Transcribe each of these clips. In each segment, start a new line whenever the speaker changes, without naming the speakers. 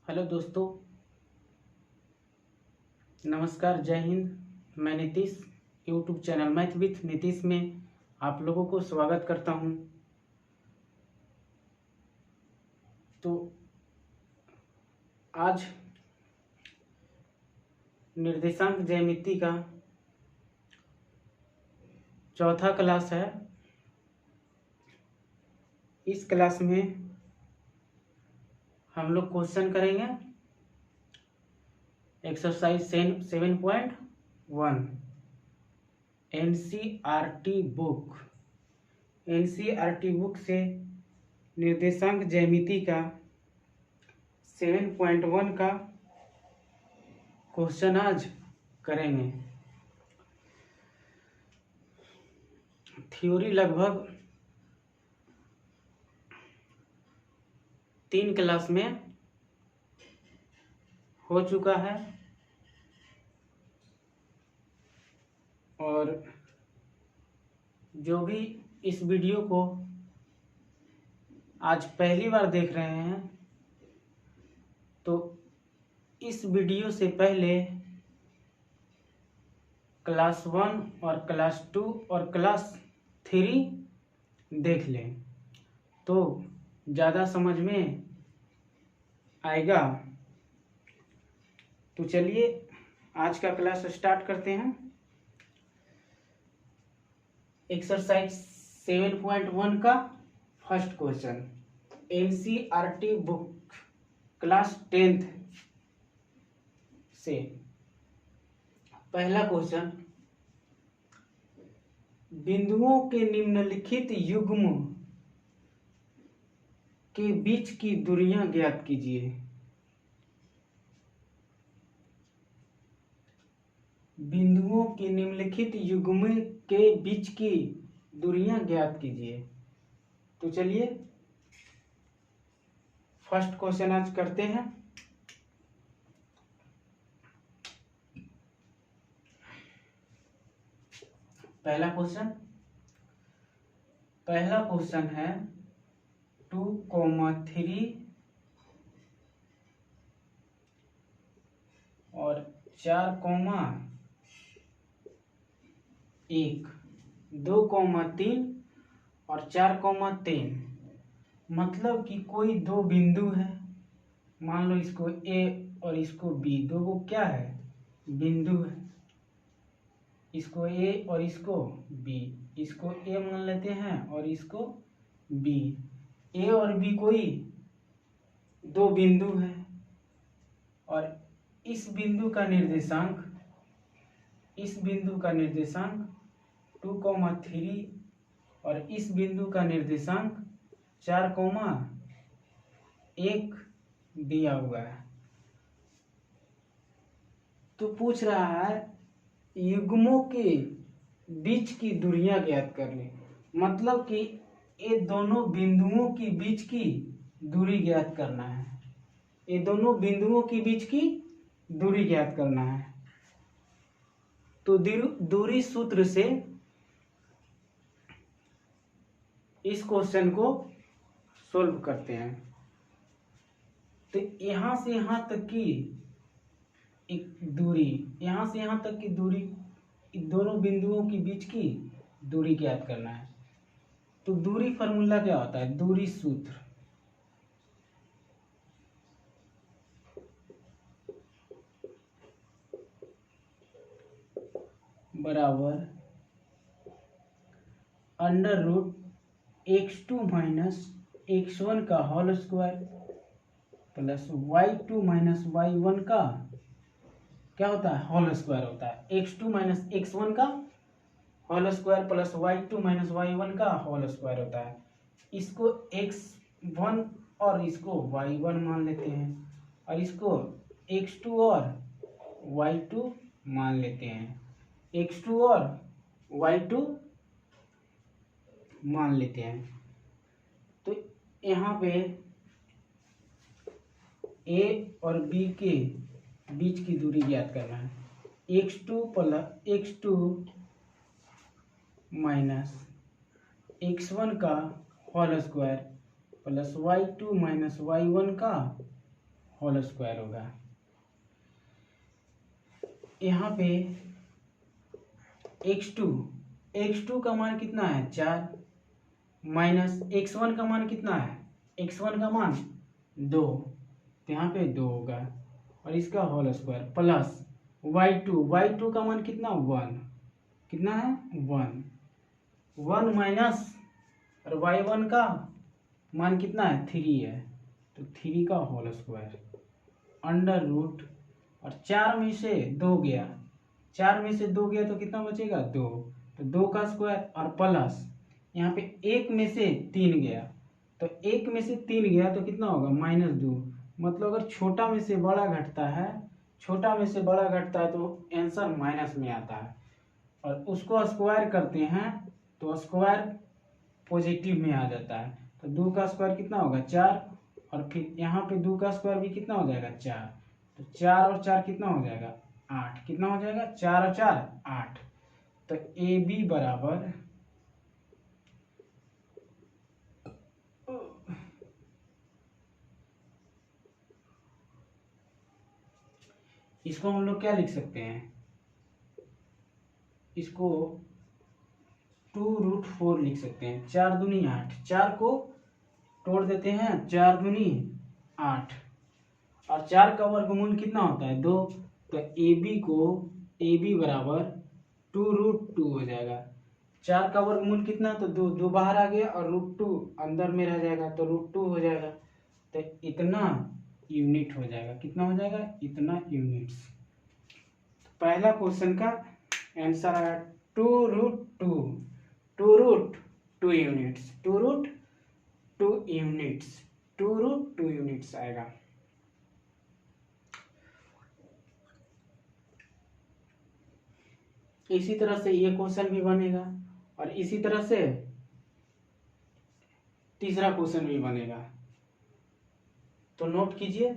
Hello दोस्तों, नमस्कार, जय हिंद। मैं Nitish, YouTube channel math with Nitish में आप लोगों को स्वागत करता हूं। तो आज निर्देशांक ज्यामिति का चौथा क्लास है। इस क्लास में हम लोग क्वेश्चन करेंगे एक्सरसाइज 7.1 एनसीईआरटी बुक से निर्देशांक ज्यामिति का 7.1 का क्वेश्चन आज करेंगे। थ्योरी लगभग 3 क्लास में हो चुका है और जो भी इस वीडियो को आज पहली बार देख रहे हैं तो इस वीडियो से पहले क्लास 1 और क्लास 2 और क्लास 3 देख लें तो ज़्यादा समझ में आएगा। तो चलिए आज का क्लास स्टार्ट करते हैं। एक्सरसाइज 7.1 का first question NCERT book class 10th से पहला क्वेश्चन, बिंदुओं के निम्नलिखित युग्म के बीच की दूरियां ज्ञात कीजिए। बिंदुओं के निम्नलिखित युग्म के बीच की दूरियां ज्ञात कीजिए। तो चलिए फर्स्ट क्वेश्चन आज करते हैं। पहला क्वेश्चन है 2,3 और 4,1 2,3 और 4,3 मतलब कि कोई दो बिंदु है। मान लो इसको ए और इसको बी, दो को क्या है, बिंदु है। इसको ए और इसको बी, इसको ए मान लेते हैं और इसको बी। ए और बी कोई दो बिंदु है और इस बिंदु का निर्देशांक 2,3 और इस बिंदु का निर्देशांक 4,1 दिया हुआ है। तो पूछ रहा है युग्मों के बीच की दूरियां ज्ञात कर लें। मतलब कि ये दोनों बिंदुओं के बीच की दूरी ज्ञात करना है। ये दोनों बिंदुओं के बीच की दूरी ज्ञात करना है। तो दूरी सूत्र से इस क्वेश्चन को सोल्व करते हैं। तो यहां से यहां तक की एक दूरी, यहां से यहां तक की दूरी, दोनों बिंदुओं के बीच की दूरी ज्ञात करना है। तो दूरी फार्मूला क्या होता है, दूरी सूत्र बराबर √x2 माइनस x1 का whole square plus y2 minus y1 का क्या होता है, होल स्क्वायर होता है। x2 माइनस x1 का whole square plus y2 minus y1 का होल स्क्वायर होता है। इसको x1 और इसको y1 मान लेते हैं और इसको x2 और y2 मान लेते हैं। x2 और y2 मान लेते हैं। तो यहाँ पे a और b के बीच की दूरी ज्ञात करना है। x2 माइनस x1 का whole square plus y2 minus y1 का होल स्क्वायर होगा। यहाँ पे x2 का मान कितना है 4 माइनस x1 का मान कितना है, x1 का मान 2, तो यहाँ पे 2 होगा और इसका होल स्क्वायर प्लस y2 का मान कितना 1, कितना है 1 माइनस और y1 का मान कितना है 3 है, तो 3 का होल स्क्वायर अंडर रूट और 4 में से 2 गया, 4 में से 2 गया तो कितना बचेगा 2, तो 2 का स्क्वायर और प्लस यहाँ पे 1 में से 3 गया, तो 1 में से 3 गया तो कितना होगा -2, मतलब अगर छोटा में से बड़ा घटता है, छोटा में से बड़ा घटता है तो आंसर माइनस में आता है, और उसको स्क्वायर करते हैं तो स्क्वायर पॉजिटिव में आ जाता है, तो 2 का स्क्वायर कितना होगा 4, और फिर यहाँ पे 2 का स्क्वायर भी कितना हो जाएगा 4, तो 4 और 4 कितना हो जाएगा 8, कितना हो जाएगा 4 और 4 8, तो ए बी बराबर इसको हम लोग क्या लिख सकते हैं, इसको 2√4 लिख सकते हैं, 4 दूनी 8, 4 को तोड़ देते हैं 4 दूनी 8 और 4 का वर्गमूल कितना होता है 2, तो ए बी बराबर 2√2 हो जाएगा। 4 का वर्गमूल कितना, तो 2 बाहर आ गया और √2 अंदर में रह जाएगा तो √2 हो जाएगा, तो इतना यूनिट हो जाएगा, कितना हो जाएगा इतना यूनिट्स। पहला क्वेश्चन का आंसर आया 2√2 यूनिट्स, 2√2 यूनिट्स आएगा। इसी तरह से ये क्वेश्चन भी बनेगा और इसी तरह से तीसरा क्वेश्चन भी बनेगा, तो नोट कीजिए,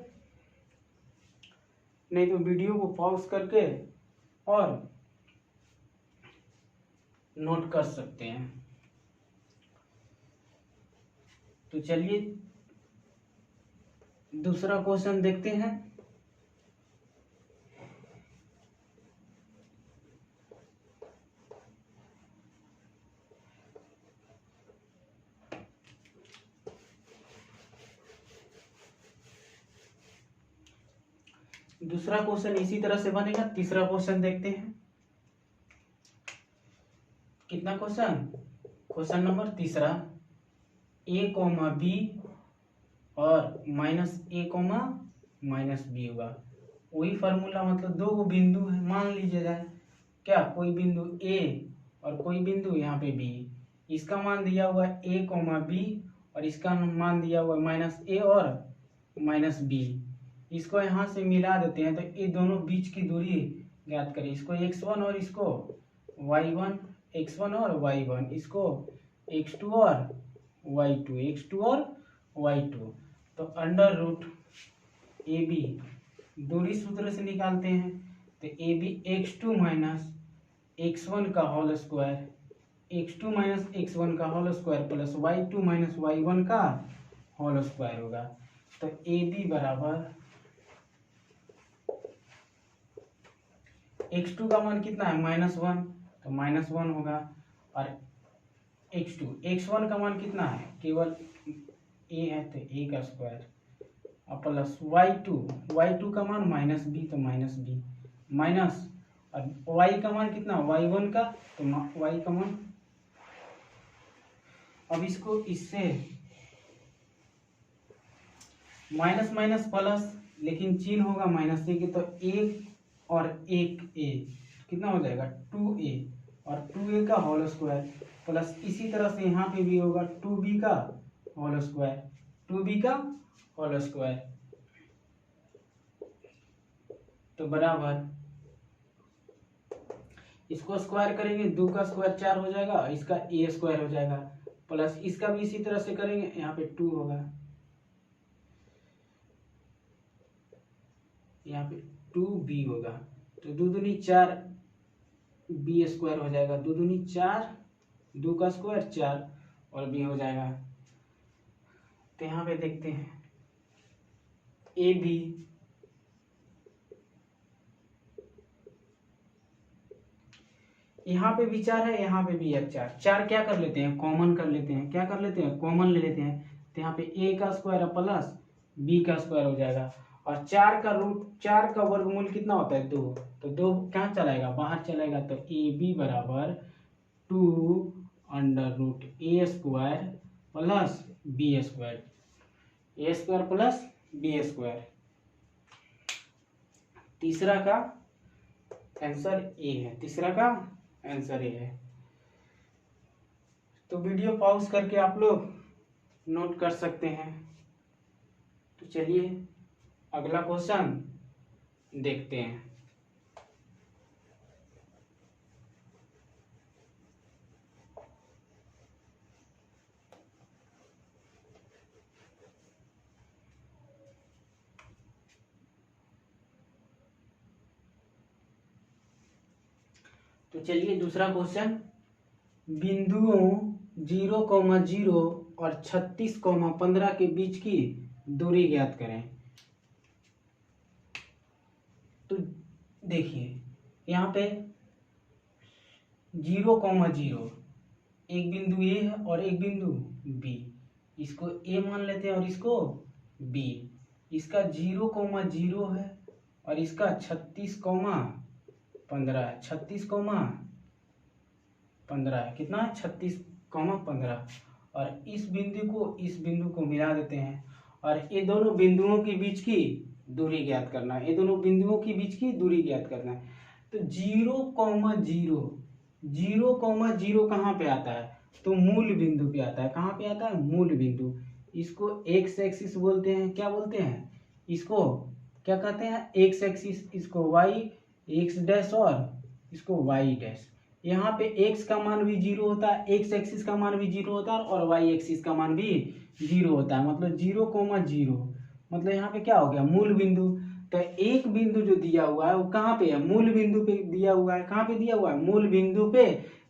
नहीं तो वीडियो को पॉज करके और नोट कर सकते हैं। तो चलिए दूसरा क्वेश्चन देखते हैं। दूसरा क्वेश्चन इसी तरह से बनेगा। तीसरा क्वेश्चन देखते हैं, कितना क्वेश्चन नंबर तीसरा, a, b और -a, -b होगा। वही फार्मूला, मतलब दो वो बिंदु है, मान लीजिएगा क्या, कोई बिंदु a और कोई बिंदु यहाँ पे b, इसका मान दिया हुआ है a, b और इसका मान दिया हुआ है -a और -b। इसको यहाँ से मिला देते हैं तो ये दोनों बीच की दूरी ज्ञात करें, इसको x1 और इसको y1, x1 और y1, इसको x2 और y2, तो अंडर रूट ए बी, दूरी सूत्र से निकालते हैं, तो ए बी x2 - x1 का होल स्क्वायर, x2 - x1 का whole square plus y2 - y1 का होल स्क्वायर होगा। तो ए बी बराबर x2 का मान कितना है -1, तो -1 होगा, और x1 का मान कितना है, केवल a है तो a का स्क्वायर और प्लस y2 का मान -b, तो -b माइनस, और y का मान कितना y1 का, तो y का मान, अब इसको इससे माइनस माइनस प्लस, लेकिन चिन्ह होगा -a के, तो 1 और 1a कितना हो जाएगा 2a, और 2a का होल स्क्वायर प्लस, इसी तरह से यहाँ पे भी होगा 2b का होल स्क्वायर, तो बराबर इसको स्क्वायर करेंगे, 2 का स्क्वायर 4 हो जाएगा, इसका a स्क्वायर हो जाएगा, प्लस इसका भी इसी तरह से करेंगे, यहाँ पे 2 होगा, यहाँ पे 2b होगा, तो 2 दूनी 4 b स्क्वायर हो जाएगा, 2 दूनी 4, 2 का स्क्वायर 4 और b हो जाएगा। तो यहाँ पे देखते हैं ए बी, यहाँ पे भी 4 है, यहाँ पे भी है 4। 4 क्या कर लेते हैं, कॉमन कर लेते हैं। क्या कर लेते हैं, कॉमन ले लेते हैं। तो यहाँ पे ए का स्क्वायर प्लस बी का स्क्वायर हो जाएगा। और 4 का रूट, 4 का वर्गमूल कितना होता है, 2। तो 2 कहाँ चलाएगा, बाहर चलेगा। तो ए बी बराबर 2 अंडर रूट ए स्क्वायर प्लस बी स्क्वायर, ए स्क्वायर प्लस बी स्क्वायर। तीसरा का आंसर ए है, तीसरा का आंसर ए है। तो वीडियो पॉज करके आप लोग नोट कर सकते हैं। तो चलिए अगला क्वेश्चन देखते हैं। तो चलिए दूसरा क्वेश्चन, बिंदुओं 0,0 और 36,15 के बीच की दूरी ज्ञात करें। तो देखिए यहाँ पे 0,0 एक बिंदु ए है और एक बिंदु बी, इसको ए मान लेते हैं और इसको बी। इसका 0,0 है और इसका 36,15 है। 36,15 है, कितना है, 36,15। और इस बिंदु को मिला देते हैं और ये दोनों बिंदुओं के बीच की दूरी ज्ञात करना है। ये दोनों बिंदुओं के बीच की दूरी ज्ञात करना है। तो 0,0 कहाँ पे आता है, तो मूल बिंदु पे आता है। कहाँ पे आता है, मूल बिंदु। इसको एक्स एक्सिस बोलते हैं। क्या बोलते हैं, इसको क्या कहते हैं, एक्स एक्सिस। इसको वाई एक्स डैश और इसको वाई डैश। यहाँ पे x का मान भी 0 होता है, x एक्सिस का मान भी 0 होता है और y एक्सिस का मान भी 0 होता है। मतलब 0,0 मतलब यहाँ पे क्या हो गया, मूल बिंदु। तो एक बिंदु जो दिया हुआ है वो कहाँ पे है, मूल बिंदु पे दिया हुआ है। कहाँ पे दिया हुआ है, मूल बिंदु पे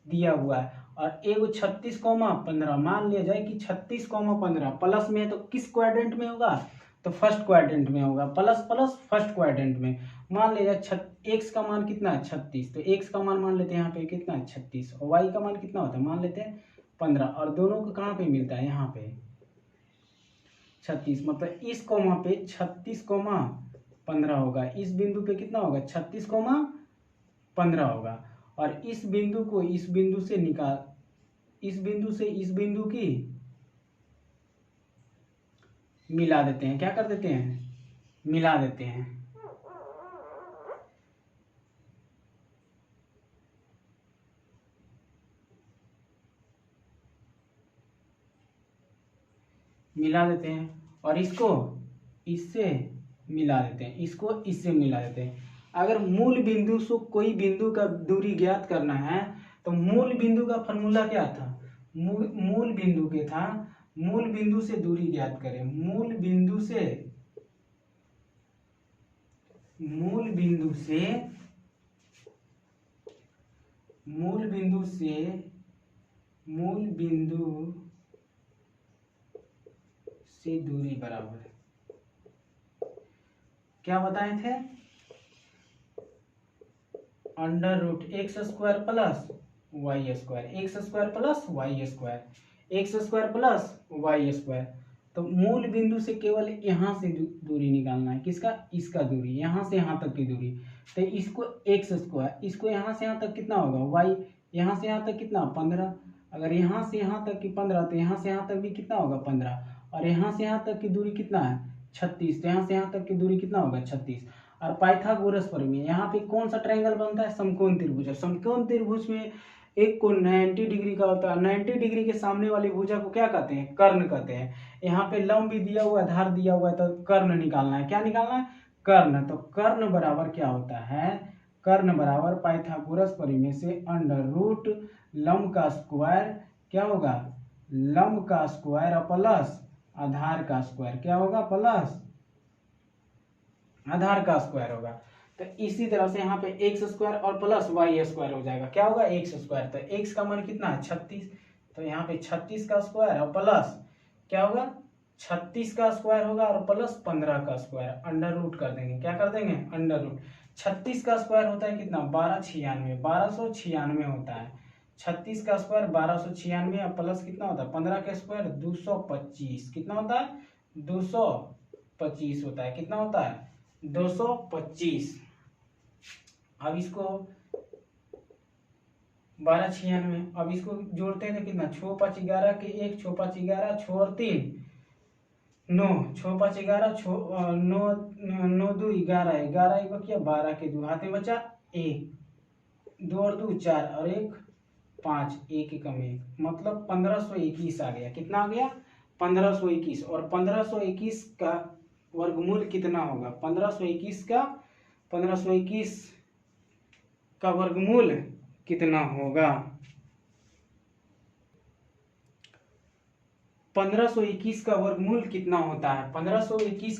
दिया हुआ है। और एगो 36,15 मान लिया जाए कि 36,15 प्लस में है तो किस क्वाड्रेंट में होगा, तो फर्स्ट क्वाड्रेंट में होगा। प्लस प्लस फर्स्ट क्वाड्रेंट में। मान लिया जाए एक्स का मान कितना है, 36। तो एक्स का मान लेते हैं यहाँ पे कितना है, 36। और वाई का मान कितना होता है, मान लेते हैं 15। और दोनों को कहाँ पे मिलता है, यहाँ पे 36। मतलब इस कोमा पे 36,15 होगा। इस बिंदु पे कितना होगा, 36,15 होगा। और इस बिंदु को इस बिंदु से निकाल, इस बिंदु से इस बिंदु की मिला देते हैं। क्या कर देते हैं, मिला देते हैं। मिला देते हैं और इसको इससे मिला देते हैं, इसको इससे मिला देते हैं। अगर मूल बिंदु से कोई बिंदु का दूरी ज्ञात करना है तो मूल बिंदु का फॉर्मूला क्या था, मूल बिंदु के था, मूल बिंदु से दूरी ज्ञात करें। मूल बिंदु से मूल बिंदु से दूरी बराबर क्या बताए थे, under root x square plus y square, x square plus y square, x square plus y square. तो मूल बिंदु से केवल यहाँ से दूरी निकालना है। किसका, इसका दूरी, यहाँ से यहाँ तक की दूरी। तो इसको एक्स स्क्वायर, इसको यहाँ से यहाँ तक कितना होगा, वाई, यहाँ से यहाँ तक कितना 15। अगर यहाँ से यहाँ तक की 15 तो यहाँ से यहाँ तक भी कितना होगा 15। और यहाँ से यहाँ तक की दूरी कितना है 36। तो यहाँ से यहाँ तक की दूरी कितना होगा 36। और पाइथागोरस प्रमेय, यहाँ पे कौन सा ट्रायंगल बनता है, समकोण त्रिभुज। समकोण त्रिभुज में एक को 90 डिग्री का होता है। 90 डिग्री के सामने वाली भुजा को क्या कहते हैं, कर्ण कहते हैं। यहाँ पे लंब भी दिया हुआ है, धार दिया हुआ है, तो कर्ण निकालना है। क्या निकालना है, कर्ण। तो कर्ण बराबर क्या होता है, कर्ण बराबर पाइथागोरस प्रमेय से अंडर रूट लंब का स्क्वायर क्या होगा, लंब का स्क्वायर प्लस आधार का स्क्वायर क्या होगा, प्लस आधार का स्क्वायर होगा। तो इसी तरह से यहाँ पे एक्स स्क्वायर और प्लस वाई स्क्वायर हो जाएगा। क्या होगा, एक्स स्क्वायर। तो एक्स का मान कितना है 36। तो यहाँ पे 36 का स्क्वायर और प्लस क्या होगा 36 का स्क्वायर होगा और प्लस 15 का स्क्वायर, अंडर रूट कर देंगे। क्या कर देंगे? Under root. 36 का स्क्वायर होता है कितना? 1296 होता है। 36 का स्क्वायर 1296 और प्लस कितना होता है? 15 का स्क्वायर 225। कितना होता है? 225 होता है। कितना होता है? 225। अब इसको 1296, अब इसको जोड़ते हैं तो कितना? 6 5 11 के 1, 6 5 11, 6 और 3 9, 6 5 11, 9 9 2 11, 11 एक बचा, 12 के 2 हाथ में बचा 1, 2 और 2 4 और 1 5, 1 एकम 1, मतलब 1521 आ गया। कितना आ गया? 1521। और 1521 का वर्गमूल कितना होगा? 1521 का वर्गमूल कितना होगा? 1521 का वर्गमूल कितना होता है? 1521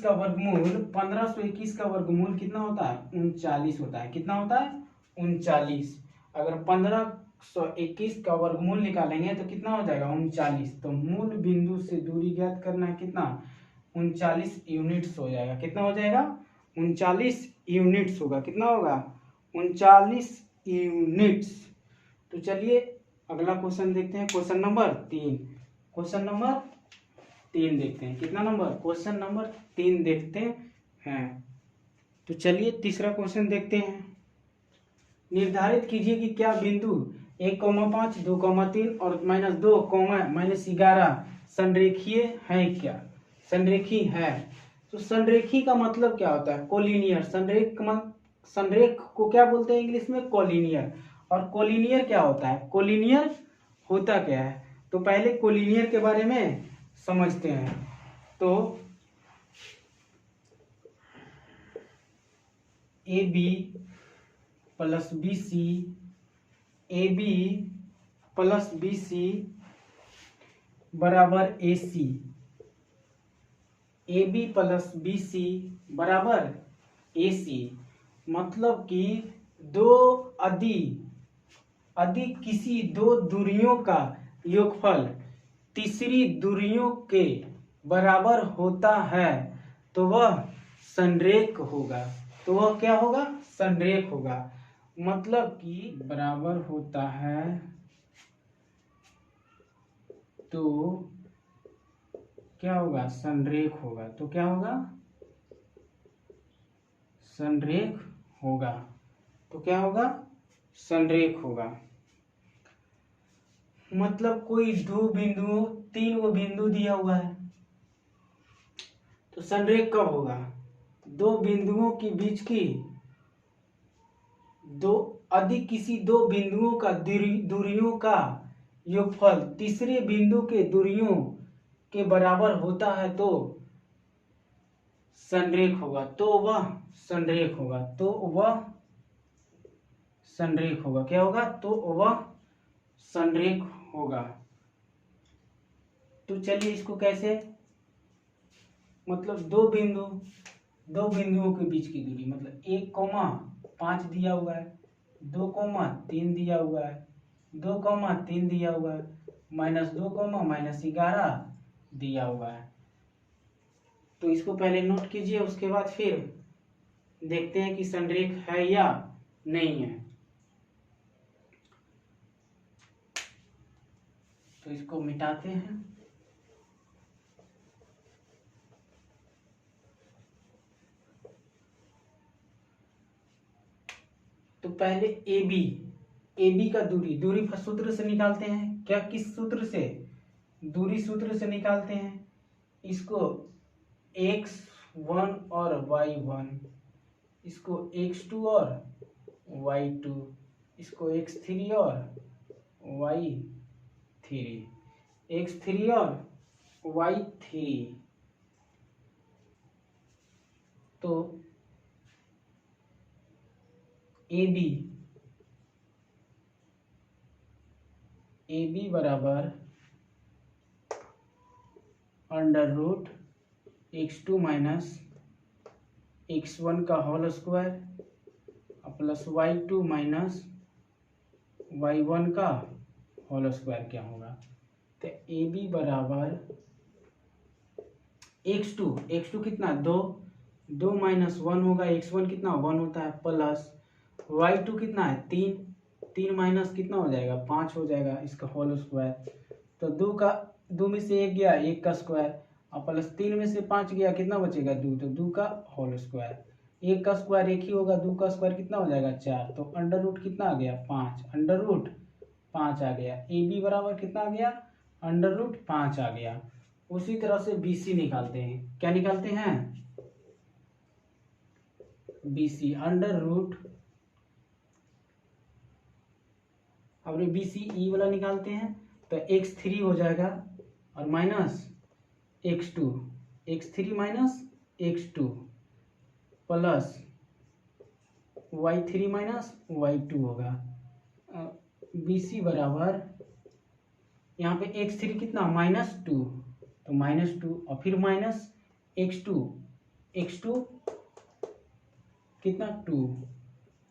का वर्गमूल कितना होता है? 39 होता है। कितना होता है? 39। अगर 1521 का वर्गमूल निकालेंगे तो कितना हो जाएगा? 39। तो मूल बिंदु से दूरी ज्ञात करना है। कितना? 39 यूनिट्स हो जाएगा। कितना हो जाएगा? 39 यूनिट्स होगा। कितना होगा? 39 यूनिट्स। तो चलिए अगला क्वेश्चन देखते हैं, क्वेश्चन नंबर 3। क्वेश्चन नंबर 3 देखते हैं। कितना नंबर? क्वेश्चन नंबर 3 देखते हैं। तो चलिए तीसरा क्वेश्चन देखते हैं। निर्धारित कीजिए कि क्या बिंदु 1,5, 2,3 और -2, -11 संरेखीय है क्या? संरेखी है। तो संरेखी का मतलब क्या होता है? कोलिनियर। संरेख को क्या बोलते हैं इंग्लिश में? कोलिनियर। और कोलिनियर क्या होता है? कोलिनियर होता क्या है? तो पहले कोलिनियर के बारे में समझते हैं। तो AB plus BC, AB plus BC बराबर AC, AB प्लस BC बराबर AC। मतलब कि दो अधिक किसी दो दूरियों का योगफल तीसरी दूरियों के बराबर होता है तो वह संरेख होगा। तो वह क्या होगा? संरेख होगा। मतलब कि बराबर होता है तो क्या होगा? संरेख होगा। तो क्या होगा? संरेख होगा। तो क्या होगा? संरेख होगा। मतलब कोई दो बिंदुओं, 3 गो बिंदु दिया हुआ है तो संरेख कब होगा? दो बिंदुओं के बीच की किसी दो बिंदुओं का दूरियों का योगफल तीसरे बिंदु के दूरियों के बराबर होता है तो संरेख होगा। तो वह संरेख होगा। तो वह संरेख होगा। क्या होगा? तो वह संरेख होगा। तो चलिए इसको कैसे, मतलब दो बिंदुओं के बीच की दूरी, मतलब 1,5 दिया हुआ है, 2,3 दिया हुआ है, 2,3 दिया हुआ है, -2, -11 दिया हुआ है। तो इसको पहले नोट कीजिए, उसके बाद फिर देखते हैं कि संरेख है या नहीं है। तो इसको मिटाते हैं। तो पहले AB का दूरी सूत्र से निकालते हैं। क्या? किस सूत्र से? दूरी सूत्र से निकालते हैं। इसको x1 और y1, इसको x2 और y2, इसको x3 और y3, x3 और y3। तो AB बराबर √ x2 माइनस x1 का whole square plus y2 minus y1 का होल स्क्वायर क्या होगा? तो AB बराबर x2 कितना 2 माइनस 1 होगा, x1 कितना 1 होता है, प्लस y2 कितना है 3 माइनस कितना हो जाएगा 5 हो जाएगा, इसका होल स्क्वायर। तो 2 में से 1 गया 1 का स्क्वायर, और प्लस 3 में से 5 गया कितना बचेगा 2, तो 2 का होल स्क्वायर। 1 का स्क्वायर 1 ही होगा, 2 का स्क्वायर कितना हो जाएगा 4, तो अंडर रूट कितना आ गया 5, अंडर रूट 5 आ गया। ए बी बराबर कितना आ गया, अंडर रूट 5 आ गया। उसी तरह से बी सी निकालते हैं, क्या निकालते हैं, बी सी अंडर रूट, अब बी सी ई वाला निकालते हैं, तो x3 हो जाएगा और minus x3 minus x2 plus y3 minus y2 होगा। बी सी बराबर यहाँ पे x3 कितना -2, तो -2 और फिर माइनस x2 कितना 2,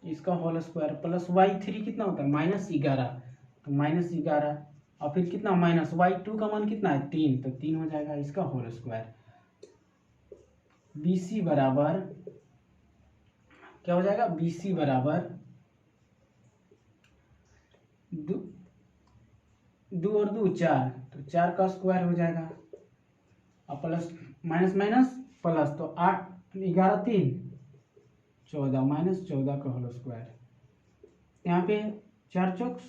इसका होल स्क्वायर, प्लस y3 कितना होता है -11, तो -11 और फिर कितना माइनस y2 का मान कितना है 3, तो 3 हो जाएगा, इसका होल स्क्वायर। बी सी बराबर क्या हो जाएगा, बी सी बराबर 2 और 2 4, तो 4 का स्क्वायर हो जाएगा, और प्लस माइनस माइनस प्लस, तो 8 11 3 14 -14 का होल स्क्वायर। यहाँ पे 4 चौक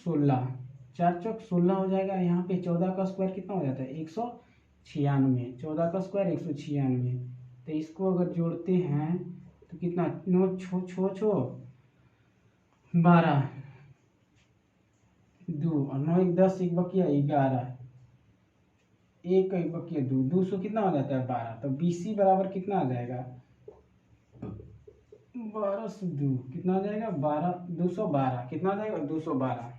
16 हो जाएगा, यहाँ पे 14 का स्क्वायर कितना हो जाता है 196, 14 का स्क्वायर 196, तो इसको अगर जोड़ते हैं तो कितना 9 छो 12 2 और 9 1 10 1 बकिया 11 1 1 बकिया 2 200 कितना हो जाता है 12, तो बी सी बराबर कितना आ जाएगा 12 से 2 कितना आ जाएगा 212, कितना आ जाएगा 212।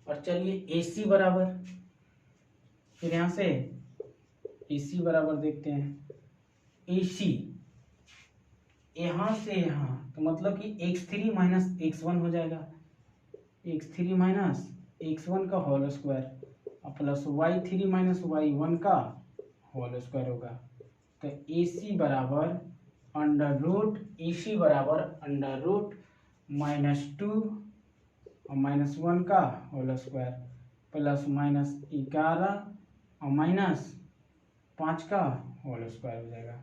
और चलिए ए सी बराबर, फिर यहाँ से ए सी बराबर देखते हैं, ए सी यहाँ से यहाँ, तो मतलब कि x3 माइनस x1 हो जाएगा, x3 माइनस x1 का होल स्क्वायर और प्लस y3 माइनस y1 का होल स्क्वायर होगा। तो ए सी बराबर अंडर रूट -2 और -1 का होल स्क्वायर प्लस -11 और -5 का होल स्क्वायर हो जाएगा।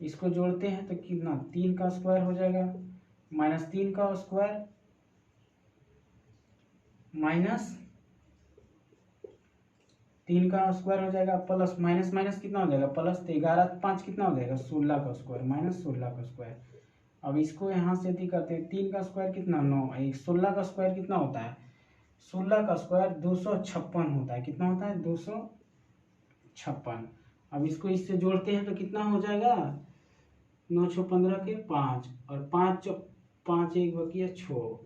इसको जोड़ते हैं तो कितना 3 का स्क्वायर हो जाएगा, -3 का स्क्वायर -3 का स्क्वायर हो जाएगा, प्लस माइनस माइनस कितना हो जाएगा प्लस, तो 11 5 कितना हो जाएगा 16 का स्क्वायर, -16 का स्क्वायर। अब इसको यहाँ से यदि करते हैं 3 का स्क्वायर कितना 9, 16 का स्क्वायर कितना होता है, 16 का स्क्वायर 256 होता है, कितना होता है 256। अब इसको इससे जोड़ते हैं तो कितना हो जाएगा 9 6 15 के 5 और 5 5 1 बकिया 6,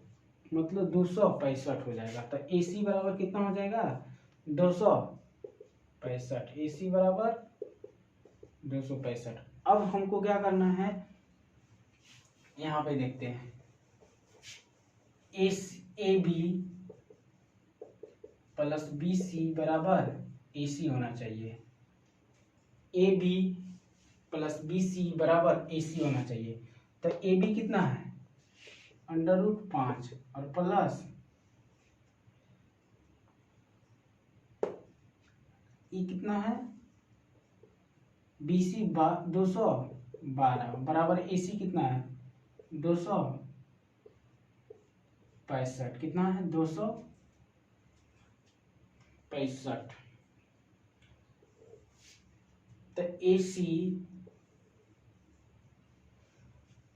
मतलब 265 हो जाएगा। तो ए सी बराबर कितना हो जाएगा 265, ए सी बराबर 265। अब हमको क्या करना है, यहाँ पे देखते हैं A B plus B C बराबर ए सी होना चाहिए, A B plus B C बराबर ए सी होना चाहिए। तो ए बी कितना है √5 और प्लस ई कितना है बी सी 212 बराबर ए सी कितना है 265, कितना है 265। तो A C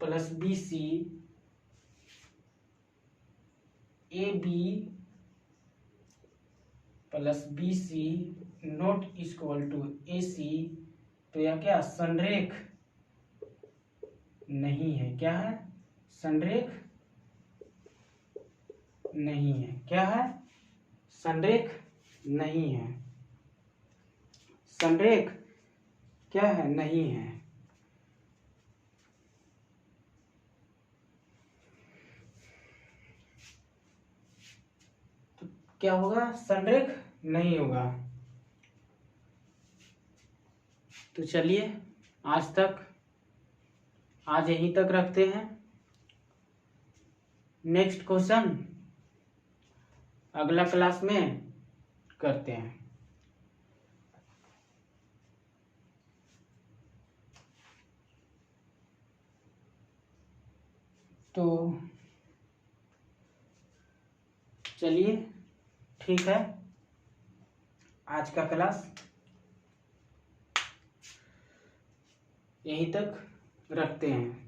plus B C, A B plus B C not equal to A C, तो यह क्या संरेख नहीं है, क्या है संरेख नहीं है, क्या है संरेख नहीं है, संरेख क्या है नहीं है। तो क्या होगा संरेख नहीं होगा। तो चलिए आज यहीं तक रखते हैं। नेक्स्ट क्वेश्चन अगला क्लास में करते हैं। तो चलिए ठीक है, आज का क्लास यहीं तक रखते हैं।